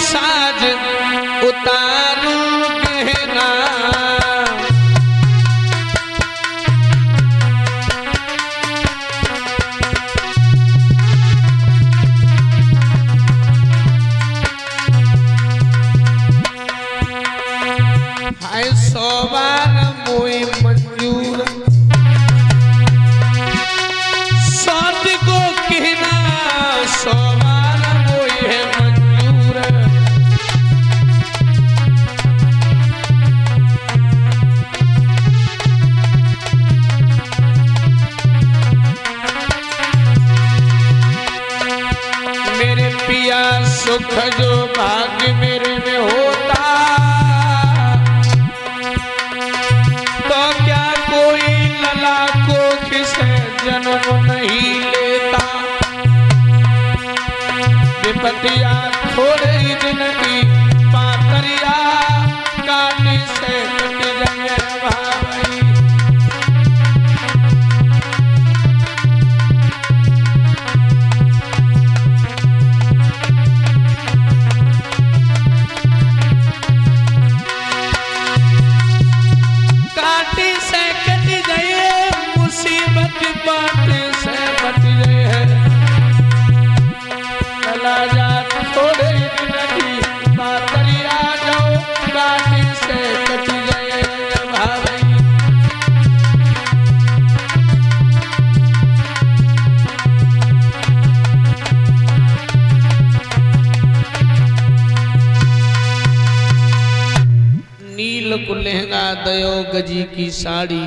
साज उतारू गहना। हाय 100 बार मोई मंजूर साथ को कहना, 100 बार मोई है मंजूर। मेरे पिया सुख जो भाग्य मेरे में होता, तो क्या कोई लला कोख से जन्म नहीं लेता। विपतिया थोड़े ही दिन की पातरिया काटे से कट जाए भाई। काटे से कट गए मुसीबत बात से बच गए हैं। चला जा थोड़े दिन की पातरिया जाओ काटे से कट गए भाई। नील को लहंगा दयो गजी की साड़ी,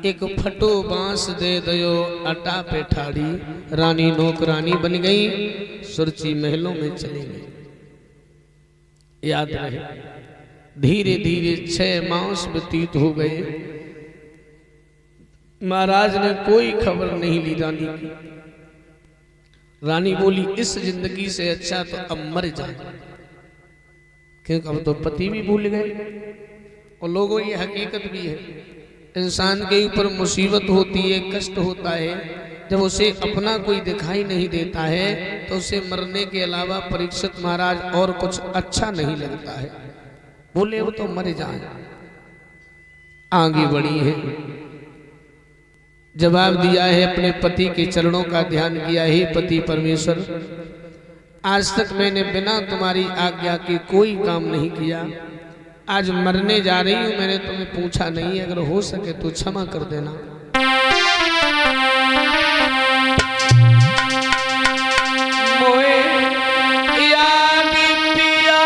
एक फटो बांस दे दयो अटा पे ठाड़ी। रानी नौकरानी बन गई, सुरची महलों में चली गई। याद रहे धीरे धीरे 6 मास व्यतीत हो गए। महाराज ने कोई खबर नहीं ली रानी की। रानी बोली इस जिंदगी से अच्छा तो अब मर जाए, क्योंकि अब तो पति भी भूल गए। और लोगों ये हकीकत भी है, इंसान के ऊपर मुसीबत होती है, कष्ट होता है, जब उसे अपना कोई दिखाई नहीं देता है तो उसे मरने के अलावा परीक्षित महाराज और कुछ अच्छा नहीं लगता है। बोले वो तो मर जाए। आगे बढ़ी है, जवाब दिया है, अपने पति के चरणों का ध्यान किया है। पति परमेश्वर, आज तक मैंने बिना तुम्हारी आज्ञा के कोई काम नहीं किया। आज मरने जा रही हूं, मैंने तुम्हें पूछा नहीं, अगर हो सके तो क्षमा कर देना। मोए याद पिया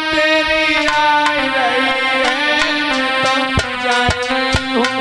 तेरी आई रही है, तब जा रही हूं।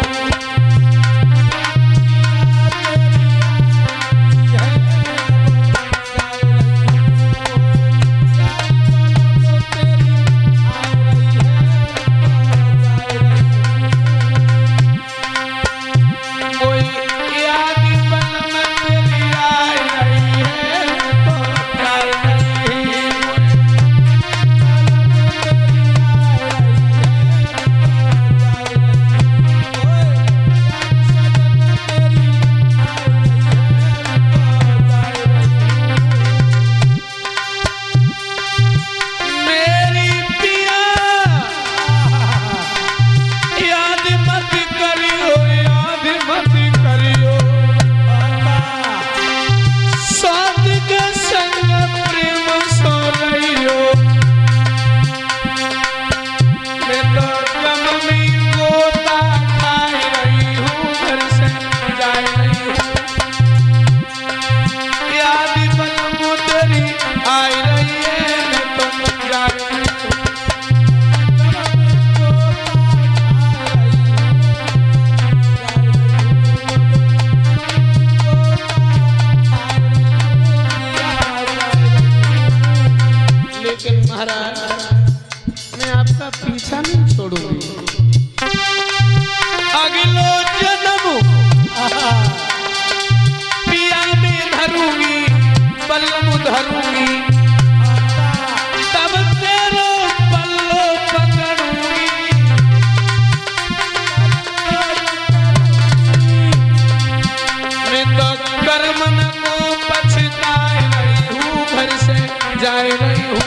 जाए नहीं हूँ।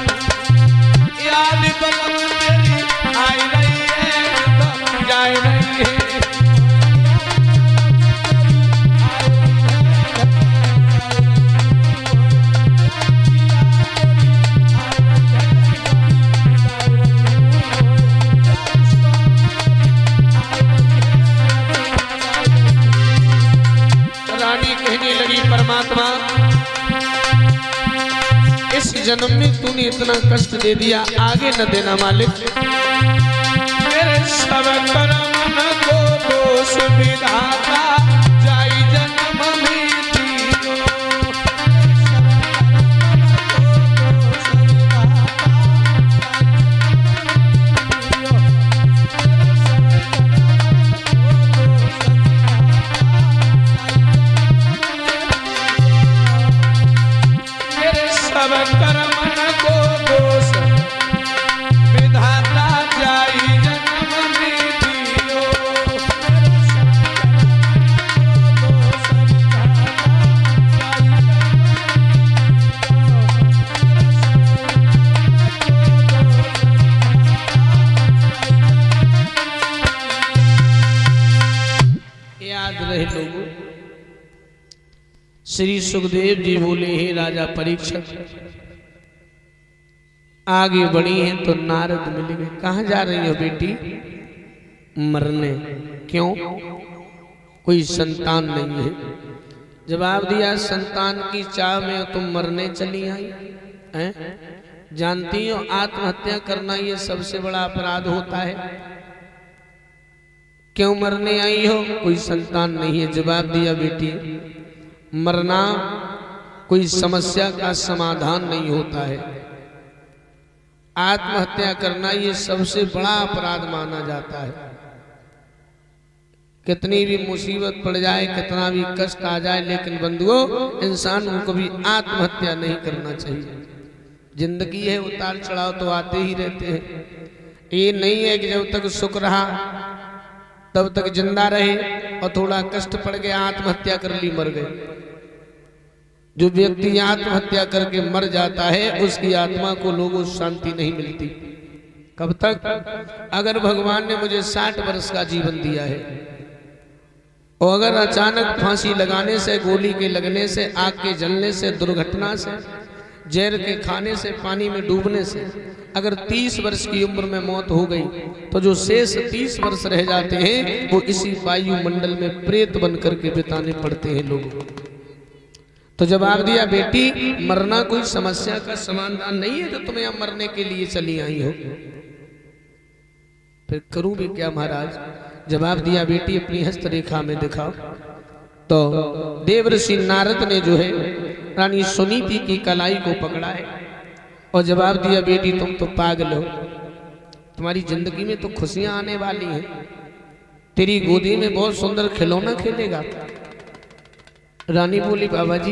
रानी कहने लगी परमात्मा इस जन्म में तूने इतना कष्ट दे दिया, आगे न देना मालिक। मेरे सब कर्म को दोष विधाता जाई जन्म में दियो। मेरे सब कर्म को दोष विधाता जाई जन्म में दियो। याद रहे लोगों, श्री सुखदेव जी बोले हे राजा परीक्षित, आगे बढ़ी हैं तो नारद मिल गए। कहाँ जा रही हो बेटी? मरने। क्यों? कोई संतान नहीं है। जवाब दिया संतान की चाह में तुम मरने चली आई हैं? जानती हो आत्महत्या करना ये सबसे बड़ा अपराध होता है। क्यों मरने आई हो? कोई संतान नहीं है। जवाब दिया बेटी मरना कोई समस्या का समाधान नहीं होता है। आत्महत्या करना ये सबसे बड़ा अपराध माना जाता है। कितनी भी मुसीबत पड़ जाए, कितना भी कष्ट आ जाए, लेकिन बंधुओं इंसान को कभी आत्महत्या नहीं करना चाहिए। जिंदगी है, उतार चढ़ाव तो आते ही रहते हैं। ये नहीं है कि जब तक सुख रहा तब तक जिंदा रहे और थोड़ा कष्ट पड़ गया आत्महत्या कर ली, मर गए। जो व्यक्ति आत्महत्या करके मर जाता है उसकी आत्मा को लोगों शांति नहीं मिलती। कब तक? अगर भगवान ने मुझे 60 वर्ष का जीवन दिया है और अगर अचानक फांसी लगाने से, गोली के लगने से, आग के जलने से, दुर्घटना से, जहर के खाने से, पानी में डूबने से अगर 30 वर्ष की उम्र में मौत हो गई तो जो शेष 30 वर्ष रह जाते हैं वो इसी वायुमंडल में प्रेत बन करके बिताने पड़ते हैं लोगों को। तो जवाब दिया बेटी मरना कोई समस्या का समाधान नहीं है जो तुम यहां मरने के लिए चली आई हो। फिर करूं भी क्या महाराज? जवाब दिया बेटी अपनी हस्तरेखा में दिखाओ। तो देवर्षि नारद ने जो है रानी सुनीति की कलाई को पकड़ा है और जवाब दिया बेटी तुम तो पागल हो, तुम्हारी जिंदगी में तो खुशियां आने वाली हैं। तेरी गोदी में बहुत सुंदर खिलौना खेलेगा। रानी बोली बाबा जी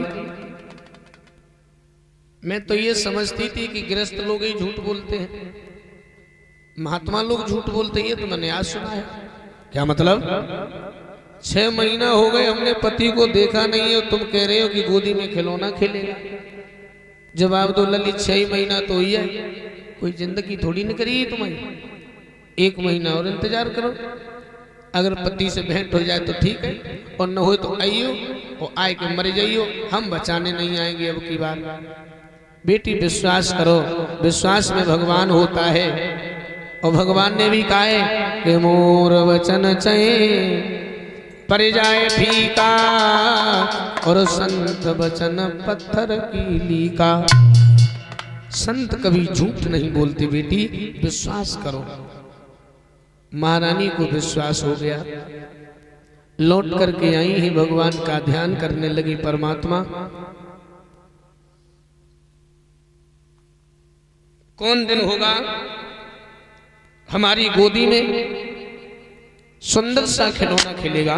मैं तो ये समझती थी कि गृहस्थ लोग ही झूठ बोलते हैं, महात्मा लोग झूठ बोलते हैं। ये तो मैंने आज सुना है। क्या मतलब? 6 महीना हो गए हमने पति को देखा नहीं है, तुम कह रहे हो कि गोदी में खिलौना खेलेगा। जवाब दो ललित 6 महीना तो ही है, कोई जिंदगी थोड़ी न करी है तुम्हारी। 1 महीना और इंतजार करो, अगर पति से भेंट हो जाए तो ठीक है और न हो तो आइयो और आए के मर जाइयो, हम बचाने नहीं आएंगे अब की बार। बेटी विश्वास करो, विश्वास में भगवान होता है और भगवान ने भी कहा है कि मोर वचन चहे पर जाए फीका और संत वचन पत्थर की लीका। संत कभी झूठ नहीं बोलते बेटी, विश्वास करो। महारानी को विश्वास हो गया, लौट करके आई ही भगवान का ध्यान करने लगी। परमात्मा कौन दिन होगा हमारी गोदी में सुंदर सा खिलौना खेलेगा